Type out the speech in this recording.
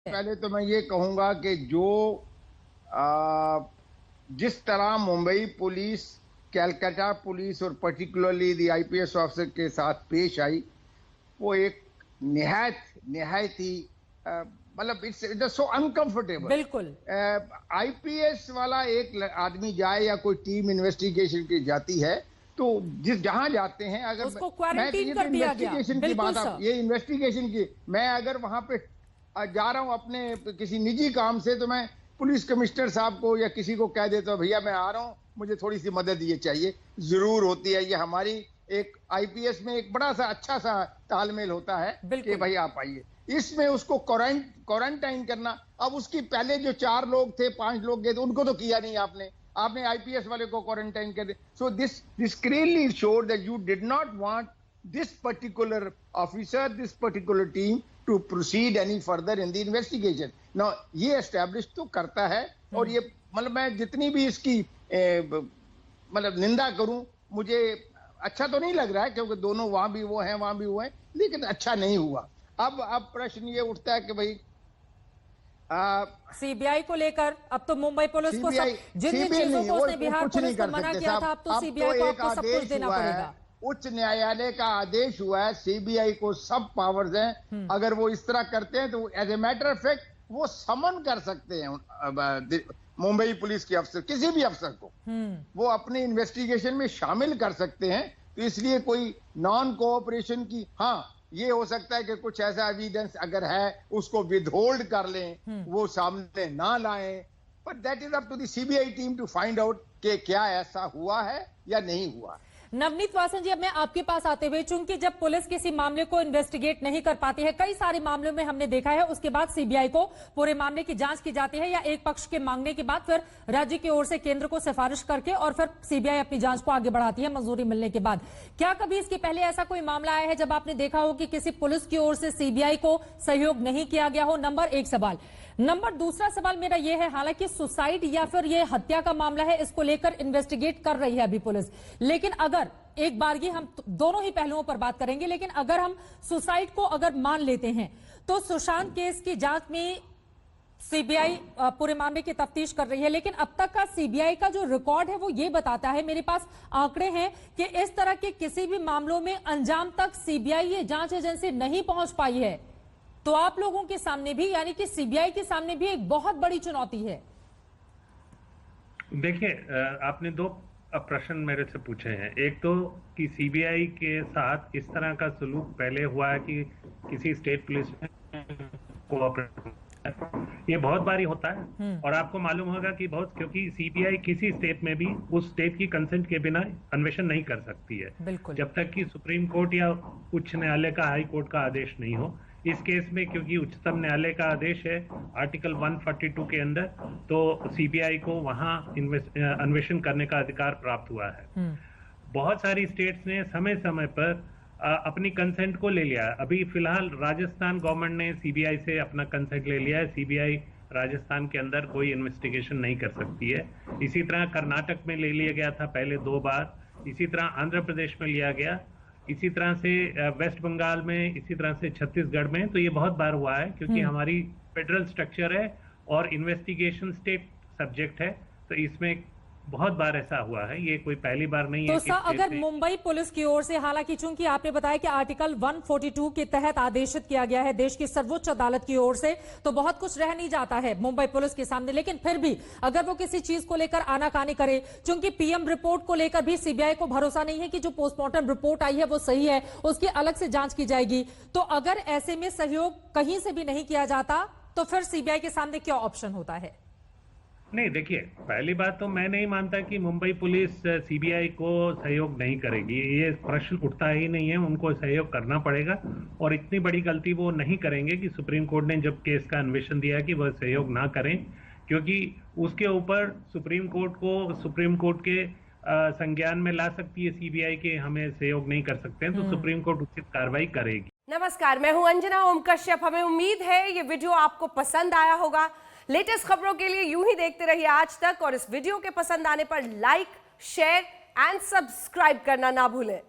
पहले तो मैं ये कहूंगा कि जो जिस तरह मुंबई पुलिस, कैलकाटा पुलिस और पर्टिकुलरली दी आईपीएस ऑफिसर के साथ पेश आई, वो एक निहायत ही मतलब इट्स सो अनकंफर्टेबल। बिल्कुल आईपीएस वाला एक आदमी जाए या कोई टीम इन्वेस्टिगेशन की जाती है तो जहां जाते हैं, अगर उसको मैं क्वारंटीन कर दिया गया। इन्वेस्टिगेशन की बात, आप ये इन्वेस्टिगेशन की, मैं अगर वहां पे जा रहा हूं अपने किसी निजी काम से तो मैं पुलिस कमिश्नर साहब को या किसी को कह देता हूं, भैया मैं आ रहा हूं, मुझे थोड़ी सी मदद ये चाहिए। जरूर होती है, ये हमारी एक आईपीएस में एक बड़ा सा अच्छा सा तालमेल होता है कि भाई आप आइए। इसमें उसको क्वारंटाइन करना, अब उसकी पहले जो 4 लोग थे, 5 लोग गए थे, उनको तो किया नहीं आपने आईपीएस वाले को क्वारंटाइन कर दिया। So this clearly showed that you did not want this particular officer, this particular team to proceed any further in the investigation. Now ये establish तो करता है, और ये मतलब मैं जितनी भी इसकी मतलब निंदा करूं, मुझे अच्छा तो नहीं लग रहा है, क्योंकि दोनों वहां भी वो हैं वहां भी वो हैं, लेकिन अच्छा नहीं हुआ। अब प्रश्न ये उठता है कि भाई सीबीआई को लेकर अब तो मुंबई पुलिस को जिन चीजों को उसने बिहार पुलिस को मना किया था, अब तो सीबीआई को आपको सब कुछ देना पड़ेगा। उच्च न्यायालय का आदेश हुआ है, सीबीआई को सब पावर्स हैं। अगर वो इस तरह करते हैं तो as a matter of fact वो समन कर सकते हैं मुंबई पुलिस के अफसर, किसी भी अफसर को वो अपने इन्वेस्टिगेशन में शामिल कर सकते हैं। तो इसलिए कोई नॉन कोऑपरेशन की, हाँ ये हो सकता है कि कुछ ऐसा एविडेंस अगर है उसको विदहोल्ड कर लें, वो सामने ना लाएं, but that is up to the CBI team to find out कि क्या ऐसा हुआ है या नहीं हुआ। नवनीत वासन जी, अब मैं आपके पास आते हुए, चूंकि जब पुलिस किसी मामले को इन्वेस्टिगेट नहीं कर पाती है, कई सारे मामलों में हमने देखा है, उसके बाद सीबीआई को पूरे मामले की जांच की जाती है, या एक पक्ष के मांगने के बाद फिर राज्य की ओर से केंद्र को सिफारिश करके और फिर सीबीआई अपनी जांच को आगे बढ़ाती है मंजूरी मिलने के बाद। क्या कभी इसके पहले ऐसा कोई मामला आया है जब आपने देखा हो कि किसी पुलिस की ओर से सीबीआई को सहयोग नहीं किया गया हो? नंबर 1 सवाल। नंबर दूसरा सवाल मेरा यह है, हालांकि सुसाइड या फिर यह हत्या का मामला है, इसको लेकर इन्वेस्टिगेट कर रही है अभी पुलिस, लेकिन अगर एक बारगी हम दोनों ही पहलुओं पर बात करेंगे, लेकिन अगर हम सुसाइड को अगर मान लेते हैं तो सुशांत केस की जांच में सीबीआई पूरे मामले की तफ्तीश कर रही है, लेकिन अब तक का सीबीआई का जो रिकॉर्ड है वो ये बताता है, मेरे पास आंकड़े हैं, कि इस तरह के किसी भी मामलों में अंजाम तक सीबीआई ये जांच एजेंसी नहीं पहुंच पाई है। तो आप लोगों के सामने भी, यानी कि सीबीआई के सामने भी एक बहुत बड़ी चुनौती है। देखिए, आपने 2 प्रश्न मेरे से पूछे हैं। एक तो कि सीबीआई के साथ इस तरह का सलूक पहले हुआ है कि किसी स्टेट पुलिस में कोऑपरेट, ये बहुत बारी होता है, और आपको मालूम होगा कि बहुत, क्योंकि सीबीआई किसी स्टेट में भी उस स्टेट की कंसेंट के बिना अन्वेषण नहीं कर सकती है जब तक कि सुप्रीम कोर्ट या उच्च न्यायालय का, हाई कोर्ट का आदेश नहीं हो। इस केस में क्योंकि उच्चतम न्यायालय का आदेश है आर्टिकल 142 के अंदर, तो सीबीआई को वहां अन्वेषण करने का अधिकार प्राप्त हुआ है। बहुत सारी स्टेट्स ने समय समय पर अपनी कंसेंट को ले लिया। अभी फिलहाल राजस्थान गवर्नमेंट ने सीबीआई से अपना कंसेंट ले लिया है, सीबीआई राजस्थान के अंदर कोई इन्वेस्टिगेशन नहीं कर सकती है। इसी तरह कर्नाटक में ले लिया गया था पहले 2 बार, इसी तरह आंध्र प्रदेश में लिया गया, इसी तरह से वेस्ट बंगाल में, इसी तरह से छत्तीसगढ़ में। तो ये बहुत बार हुआ है क्योंकि हमारी फेडरल स्ट्रक्चर है और इन्वेस्टिगेशन स्टेट सब्जेक्ट है, तो इसमें बहुत बार ऐसा हुआ है, ये कोई पहली बार नहीं है। तो अगर मुंबई पुलिस की ओर से, हालांकि चूंकि आपने बताया कि आर्टिकल 142 के तहत आदेशित किया गया है देश की सर्वोच्च अदालत की ओर से, तो बहुत कुछ रह नहीं जाता है मुंबई पुलिस के सामने, लेकिन फिर भी अगर वो किसी चीज को लेकर आनाकानी करे, चूंकि पीएम रिपोर्ट को लेकर भी सीबीआई को भरोसा नहीं है कि जो पोस्टमार्टम रिपोर्ट आई है वो सही है, उसकी अलग से जांच की जाएगी, तो अगर ऐसे में सहयोग कहीं से भी नहीं किया जाता तो फिर सीबीआई के सामने क्या ऑप्शन होता है? नहीं, देखिए, पहली बात तो मैं नहीं मानता कि मुंबई पुलिस सीबीआई को सहयोग नहीं करेगी, ये प्रश्न उठता ही नहीं है। उनको सहयोग करना पड़ेगा, और इतनी बड़ी गलती वो नहीं करेंगे कि सुप्रीम कोर्ट ने जब केस का अन्वेषण दिया कि वह सहयोग ना करें, क्योंकि उसके ऊपर सुप्रीम कोर्ट के संज्ञान में ला सकती है सीबीआई के हमें सहयोग नहीं कर सकते हैं, तो सुप्रीम कोर्ट उचित कार्रवाई करेगी। नमस्कार, मैं हूं अंजना ओम कश्यप। हमें उम्मीद है ये वीडियो आपको पसंद आया होगा। लेटेस्ट खबरों के लिए यूं ही देखते रहिए आज तक, और इस वीडियो के पसंद आने पर लाइक, शेयर एंड सब्सक्राइब करना ना भूलें।